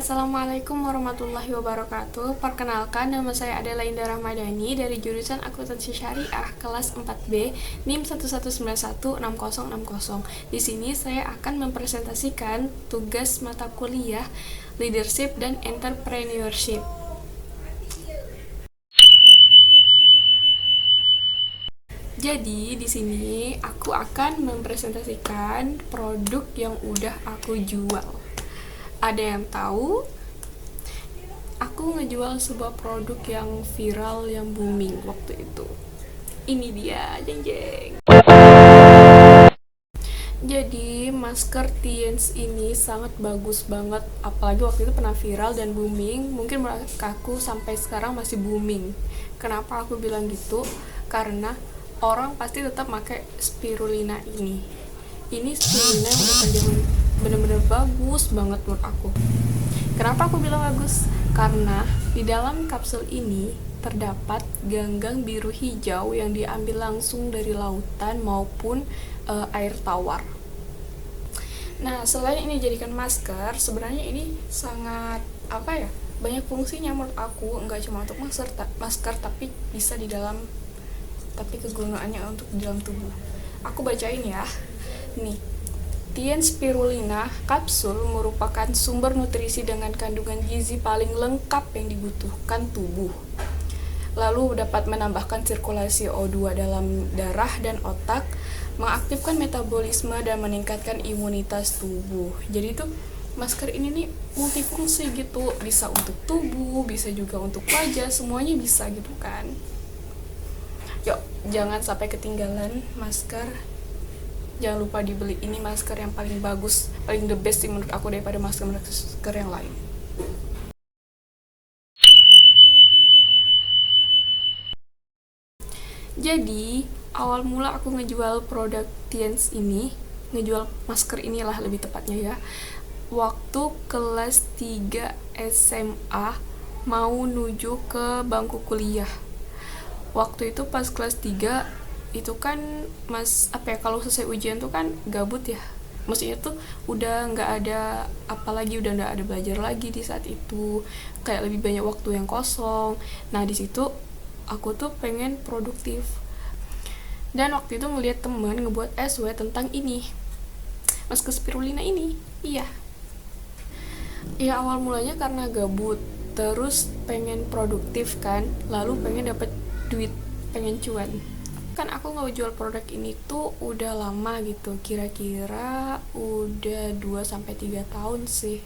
Assalamualaikum warahmatullahi wabarakatuh. Perkenalkan, nama saya adalah Indah Rahmadani dari jurusan Akuntansi Syariah kelas 4B NIM 11916060. Di sini saya akan mempresentasikan tugas mata kuliah Leadership dan Entrepreneurship. Jadi di sini aku akan mempresentasikan produk yang udah aku jual. Ada yang tahu? Aku ngejual sebuah produk yang viral, yang booming waktu itu. Ini dia, jeng jeng. Jadi masker Tiens ini sangat bagus banget, apalagi waktu itu pernah viral dan booming. Mungkin menurut aku sampai sekarang masih booming. Kenapa aku bilang gitu? Karena orang pasti tetap pakai spirulina ini. Ini spirulina yang udah zaman bener-bener bagus banget menurut aku. Kenapa aku bilang bagus? Karena di dalam kapsul ini terdapat ganggang biru hijau yang diambil langsung dari lautan maupun air tawar. Nah, selain ini dijadikan masker, sebenarnya ini sangat banyak fungsinya menurut aku. Enggak cuma untuk masker tapi bisa di dalam, tapi kegunaannya untuk di dalam tubuh. Aku bacain ya. Nih, Tiens spirulina kapsul merupakan sumber nutrisi dengan kandungan gizi paling lengkap yang dibutuhkan tubuh. Lalu dapat menambahkan sirkulasi O2 dalam darah dan otak, mengaktifkan metabolisme dan meningkatkan imunitas tubuh. Jadi itu masker ini nih multifungsi gitu, bisa untuk tubuh, bisa juga untuk wajah, semuanya bisa gitu kan. Yuk, jangan sampai ketinggalan masker. Jangan lupa dibeli, ini masker yang paling bagus, paling the best sih menurut aku daripada masker yang lain. Jadi awal mula aku ngejual produk Tiens ini, ngejual masker inilah lebih tepatnya ya, waktu kelas 3 SMA mau nuju ke bangku kuliah. Waktu itu pas kelas 3 itu kan kalau selesai ujian tuh kan gabut ya, maksudnya tuh udah nggak ada udah nggak ada belajar lagi di saat itu, kayak lebih banyak waktu yang kosong. Nah di situ aku tuh pengen produktif, dan waktu itu ngeliat temen ngebuat SW tentang ini, masker spirulina ini. Iya, awal mulanya karena gabut, terus pengen produktif kan, lalu pengen dapet duit, pengen cuan. Kan aku ngejual produk ini tuh udah lama gitu, kira-kira udah 2-3 tahun sih.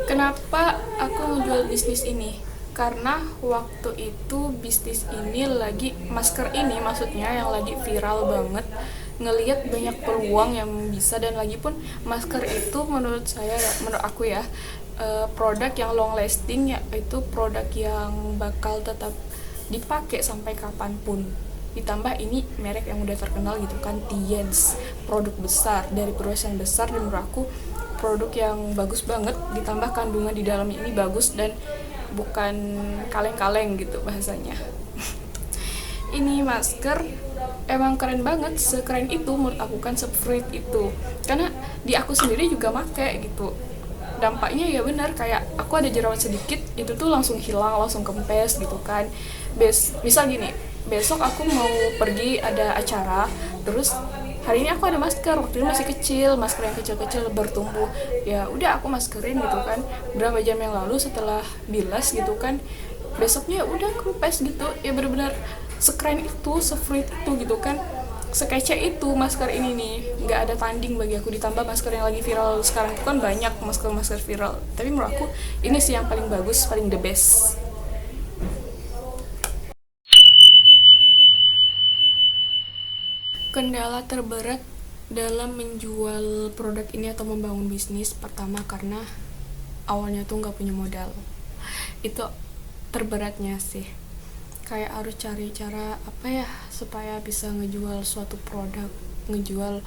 Kenapa aku ngejual bisnis ini? Karena waktu itu bisnis ini lagi, masker ini maksudnya yang lagi viral banget, ngelihat banyak peluang yang bisa, dan lagi pun masker itu menurut aku ya, produk yang long lasting, yaitu produk yang bakal tetap dipakai sampai kapanpun. Ditambah ini merek yang udah terkenal gitu kan, Tiens, produk besar dari perusahaan besar, dan menurut aku produk yang bagus banget, ditambah kandungan di dalamnya ini bagus dan bukan kaleng-kaleng gitu bahasanya. Ini masker emang keren banget, sekeren itu menurut aku kan, se-fruit itu, karena di aku sendiri juga make gitu. Dampaknya ya benar, kayak aku ada jerawat sedikit itu tuh langsung hilang, langsung kempes gitu kan. Misal gini, besok aku mau pergi ada acara, terus hari ini aku ada masker, waktu itu masih kecil, masker yang kecil-kecil bertumbuh, ya udah aku maskerin gitu kan. Berapa jam yang lalu setelah bilas gitu kan, besoknya udah kempes gitu. Ya benar-benar sekeren itu, se-fruit itu gitu kan, sekece itu masker ini nih, nggak ada tanding bagi aku. Ditambah masker yang lagi viral sekarang itu kan banyak masker viral, tapi menurut aku ini sih yang paling bagus, paling the best. Kendala terberat dalam menjual produk ini atau membangun bisnis, pertama karena awalnya tuh nggak punya modal. Itu terberatnya sih, kayak harus cari cara supaya bisa ngejual suatu produk, ngejual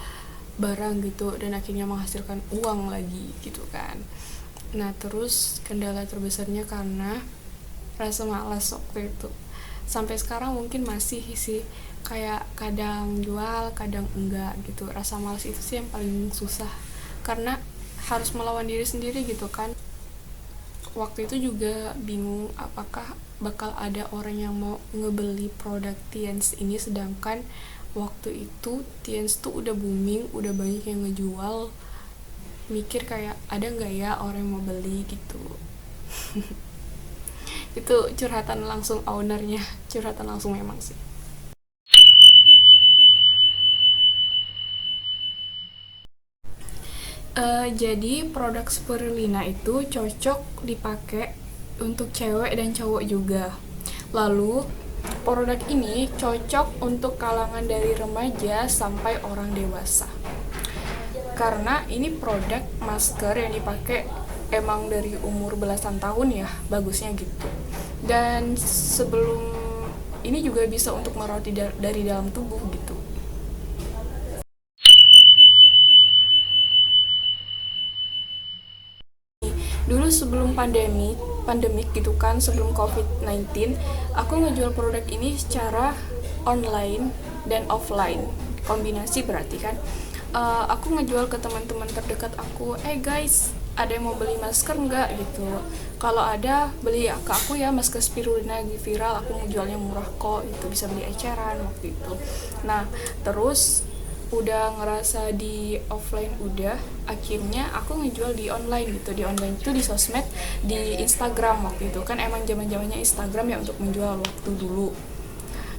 barang gitu, dan akhirnya menghasilkan uang lagi gitu kan. Nah terus kendala terbesarnya karena rasa malas waktu itu, sampai sekarang mungkin masih sih, kayak kadang jual kadang enggak gitu. Rasa malas itu sih yang paling susah karena harus melawan diri sendiri gitu kan. Waktu itu juga bingung apakah bakal ada orang yang mau ngebeli produk Tiens ini, sedangkan waktu itu Tiens tuh udah booming, udah banyak yang ngejual. Mikir kayak ada nggak ya orang yang mau beli gitu. Itu curhatan langsung ownernya, curhatan langsung memang sih. Jadi produk spirulina itu cocok dipakai untuk cewek dan cowok juga. Lalu produk ini cocok untuk kalangan dari remaja sampai orang dewasa. Karena ini produk masker yang dipakai emang dari umur belasan tahun ya, bagusnya gitu. Dan sebelum ini juga bisa untuk merawat dari dalam tubuh gitu. Dulu sebelum pandemik gitu kan, sebelum COVID-19, aku ngejual produk ini secara online dan offline. Kombinasi berarti kan. Aku ngejual ke teman-teman terdekat aku, guys, ada yang mau beli masker nggak gitu. Kalau ada, beli ke aku ya, masker spirulina lagi viral, aku mau jualnya murah kok gitu, bisa beli eceran waktu itu. Nah, terus udah ngerasa di offline udah, akhirnya aku ngejual di online gitu. Di online itu di sosmed, di Instagram waktu itu kan emang zaman-zamannya Instagram ya untuk menjual waktu dulu.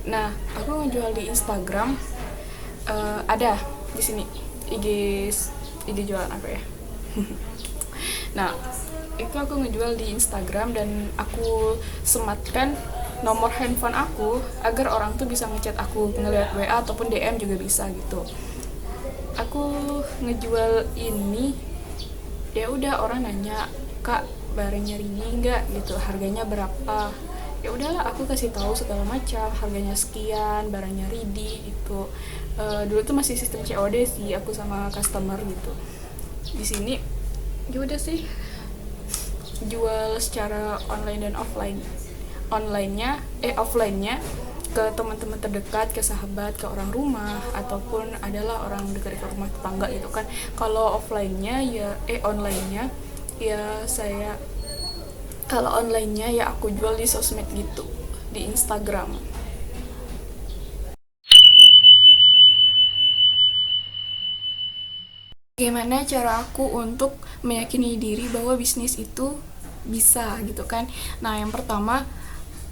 Nah, aku ngejual di Instagram, ada di sini IG jualan apa ya. Nah, itu aku ngejual di Instagram dan aku sematkan nomor handphone aku agar orang tuh bisa ngechat aku, ngeliat WA ataupun DM juga bisa gitu. Aku ngejual ini, ya udah orang nanya, "Kak, barangnya Rini nggak?" gitu, harganya berapa. Ya udahlah, aku kasih tahu segala macam, harganya sekian, barangnya Ridi gitu. Dulu tuh masih sistem COD sih, aku sama customer gitu. Di sini ya udah sih, jual secara online dan offline. Offline-nya ke teman-teman terdekat, ke sahabat, ke orang rumah, ataupun adalah orang dekat ke rumah tetangga gitu kan. Kalau offline-nya ya online-nya ya saya, kalau online-nya ya aku jual di sosmed gitu, di Instagram. Gimana cara aku untuk meyakini diri bahwa bisnis itu bisa gitu kan. Nah, yang pertama,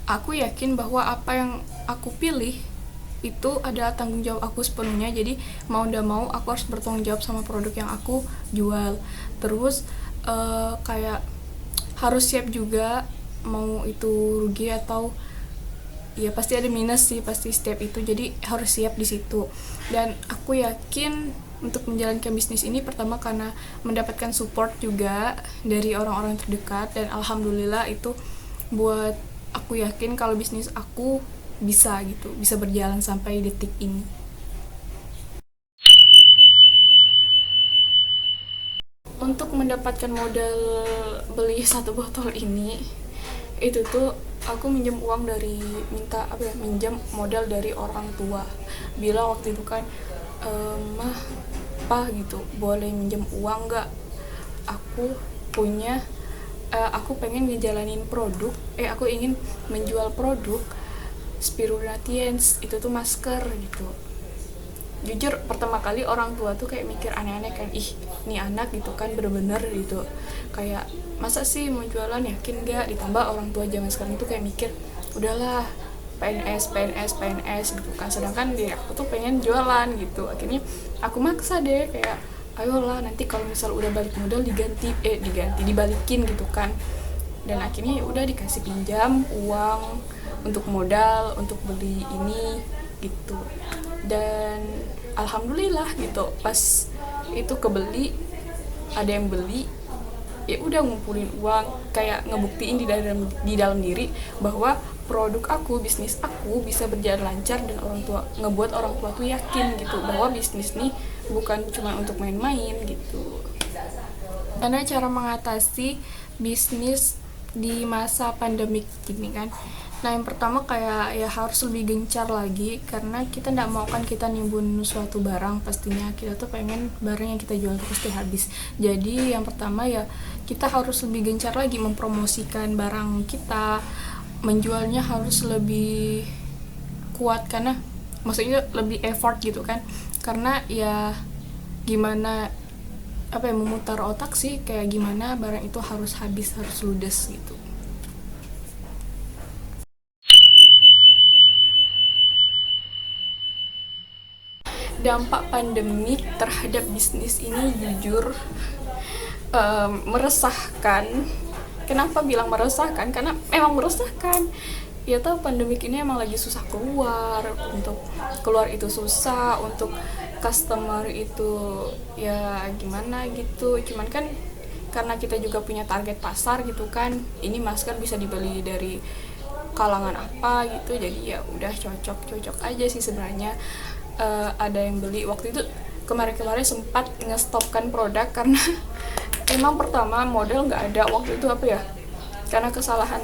aku yakin bahwa apa yang aku pilih itu adalah tanggung jawab aku sepenuhnya. Jadi mau udah mau aku harus bertanggung jawab sama produk yang aku jual. Terus kayak harus siap juga, mau itu rugi atau ya pasti ada minus sih, pasti step itu, jadi harus siap di situ. Dan aku yakin untuk menjalankan bisnis ini pertama karena mendapatkan support juga dari orang-orang terdekat, dan alhamdulillah itu buat aku yakin kalau bisnis aku bisa gitu, bisa berjalan sampai detik ini. Untuk mendapatkan modal beli satu botol ini, itu tuh aku minjem uang dari, minjam modal dari orang tua. Bilang waktu itu kan, "Mah, pa gitu, boleh minjem uang nggak? Aku punya, aku pengen ngejalanin produk, aku ingin menjual produk Spirulina Tiens, itu tuh masker gitu." Jujur pertama kali orang tua tuh kayak mikir aneh-aneh kan, ih nih anak gitu kan, bener-bener gitu, kayak masa sih mau jualan, yakin gak? Ditambah orang tua zaman sekarang tuh kayak mikir udahlah, PNS gitu kan, sedangkan dia aku tuh pengen jualan gitu. Akhirnya aku maksa deh, kayak ayolah nanti kalau misal udah balik modal dibalikin gitu kan. Dan akhirnya ya udah dikasih pinjam uang untuk modal untuk beli ini gitu. Dan alhamdulillah gitu, pas itu kebeli, ada yang beli, ya udah ngumpulin uang, kayak ngebuktiin di dalam diri bahwa produk aku, bisnis aku bisa berjalan lancar, dan ngebuat orang tua tuh yakin gitu bahwa bisnis nih bukan cuma untuk main-main gitu. Karena cara mengatasi bisnis di masa pandemik gini kan, Nah, yang pertama kayak ya harus lebih gencar lagi, karena kita nggak mau kan kita nimbun suatu barang, pastinya kita tuh pengen barang yang kita jual tuh pasti habis. Jadi yang pertama ya kita harus lebih gencar lagi mempromosikan barang kita, menjualnya harus lebih kuat, karena maksudnya lebih effort gitu kan, karena ya gimana apa ya, memutar otak sih kayak gimana barang itu harus habis, harus ludes gitu. Dampak pandemi terhadap bisnis ini jujur meresahkan. Kenapa bilang meresahkan? Karena memang meresahkan. Ya tahu pandemik ini emang lagi susah keluar, untuk keluar itu susah, untuk customer itu ya gimana gitu. Cuman kan karena kita juga punya target pasar gitu kan, ini masker bisa dibeli dari kalangan apa gitu, jadi ya udah cocok aja sih sebenarnya. Ada yang beli waktu itu, kemarin sempat ngestopkan produk karena emang pertama model nggak ada waktu itu, apa ya, karena kesalahan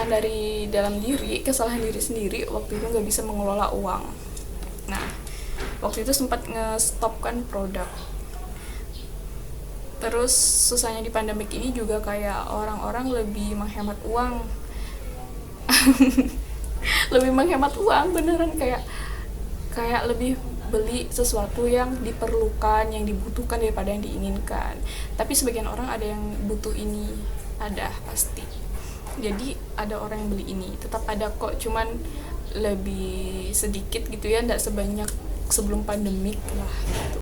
dari dalam diri, kesalahan diri sendiri, waktu itu nggak bisa mengelola uang. Nah, waktu itu sempat ngestopkan produk. Terus susahnya di pandemik ini juga kayak orang-orang lebih menghemat uang. Lebih menghemat uang beneran, kayak lebih beli sesuatu yang diperlukan, yang dibutuhkan daripada yang diinginkan. Tapi sebagian orang ada yang butuh ini, ada pasti. Jadi ada orang yang beli ini, tetap ada kok, cuman lebih sedikit gitu ya, nggak sebanyak sebelum pandemik lah gitu.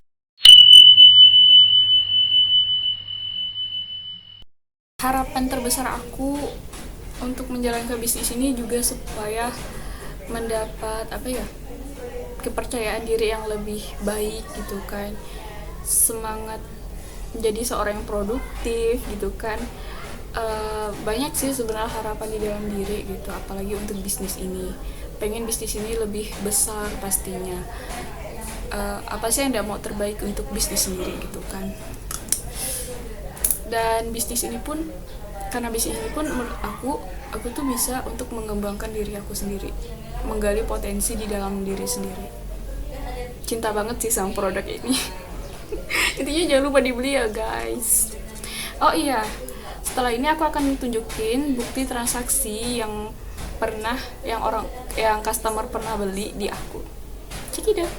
Harapan terbesar aku untuk menjalankan bisnis ini juga supaya mendapat apa ya, kepercayaan diri yang lebih baik gitu kan, semangat jadi seorang yang produktif gitu kan. Banyak sih sebenarnya harapan di dalam diri gitu, apalagi untuk bisnis ini. Pengen bisnis ini lebih besar pastinya. Apa sih yang tidak mau terbaik untuk bisnis sendiri gitu kan. Dan bisnis ini pun, karena bisnis ini pun menurut aku tuh bisa untuk mengembangkan diri aku sendiri, menggali potensi di dalam diri sendiri. Cinta banget sih sama produk ini. Intinya jangan lupa dibeli ya guys. Oh iya, setelah ini aku akan tunjukin bukti transaksi yang customer pernah beli di aku. Check it out.